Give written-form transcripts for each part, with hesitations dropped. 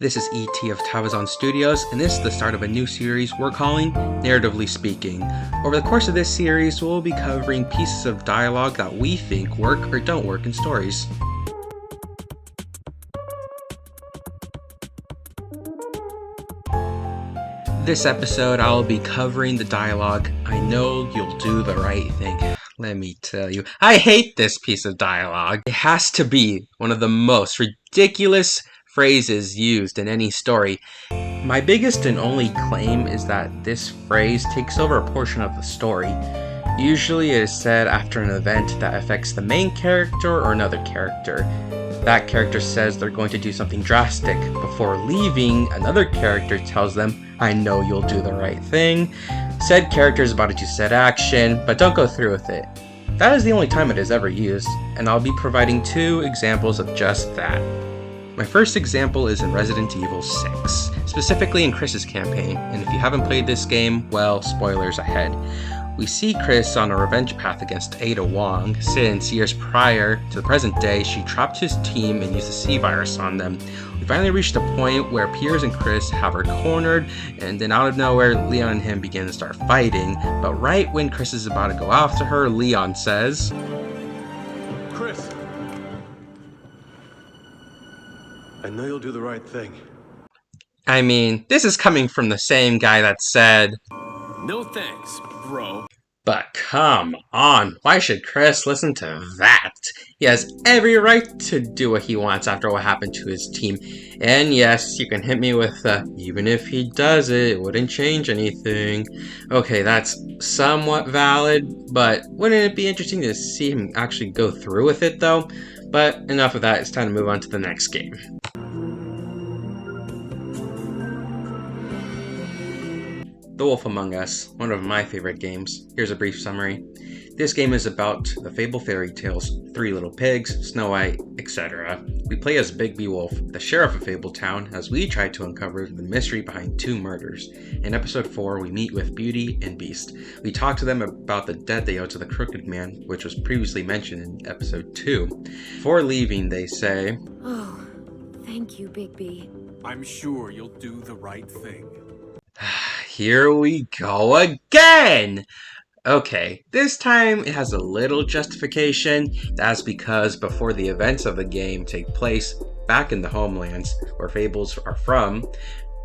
This is ET of Tavazon Studios, and this is the start of a new series we're calling Narratively Speaking. Over the course of this series, we'll be covering pieces of dialogue that we think work or don't work in stories. This episode, I'll be covering the dialogue, "I know you'll do the right thing." Let me tell you, I hate this piece of dialogue. It has to be one of the most ridiculous phrases used in any story. My biggest and only claim is that this phrase takes over a portion of the story. Usually it is said after an event that affects the main character or another character. That character says they're going to do something drastic. Before leaving, another character tells them, "I know you'll do the right thing." Said character is about to do said action, but don't go through with it. That is the only time it is ever used, and I'll be providing two examples of just that. My first example is in Resident Evil 6, specifically in Chris's campaign, and if you haven't played this game, well, spoilers ahead. We see Chris on a revenge path against Ada Wong, since years prior to the present day, she trapped his team and used the C-virus on them. We finally reached a point where Piers and Chris have her cornered, and then out of nowhere, Leon and him begin to start fighting, but right when Chris is about to go after her, Leon says, "Chris, I know you'll do the right thing." I mean, this is coming from the same guy that said, "No thanks, bro." But come on, why should Chris listen to that? He has every right to do what he wants after what happened to his team. And yes, you can hit me with even if he does it, it wouldn't change anything. Okay, that's somewhat valid, but wouldn't it be interesting to see him actually go through with it though? But enough of that, it's time to move on to the next game. The Wolf Among Us, one of my favorite games. Here's a brief summary. This game is about the fable fairy tales, Three Little Pigs, Snow White, etc. We play as Bigby Wolf, the sheriff of Fabletown, as we try to uncover the mystery behind two murders. In episode 4, we meet with Beauty and Beast. We talk to them about the debt they owe to the Crooked Man, which was previously mentioned in episode 2. Before leaving, they say, "Oh, thank you, Bigby. I'm sure you'll do the right thing. Here we go again! Okay, this time it has a little justification. That's because before the events of the game take place back in the homelands where fables are from,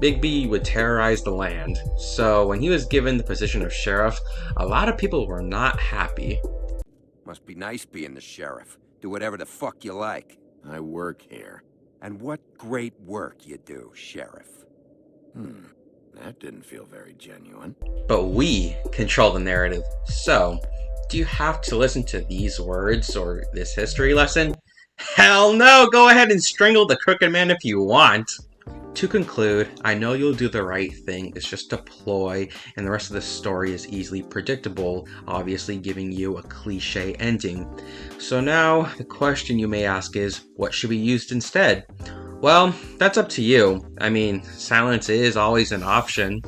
Bigby would terrorize the land. So when he was given the position of sheriff, a lot of people were not happy. Must be nice being the sheriff. Do whatever the fuck you like. I work here. And what great work you do, sheriff. That didn't feel very genuine. But we control the narrative. So, do you have to listen to these words or this history lesson? Hell no! Go ahead and strangle the Crooked Man if you want! To conclude, I know you'll do the right thing is just a ploy, and the rest of the story is easily predictable, obviously giving you a cliche ending. So now, the question you may ask is, what should be used instead? Well, that's up to you. I mean, silence is always an option.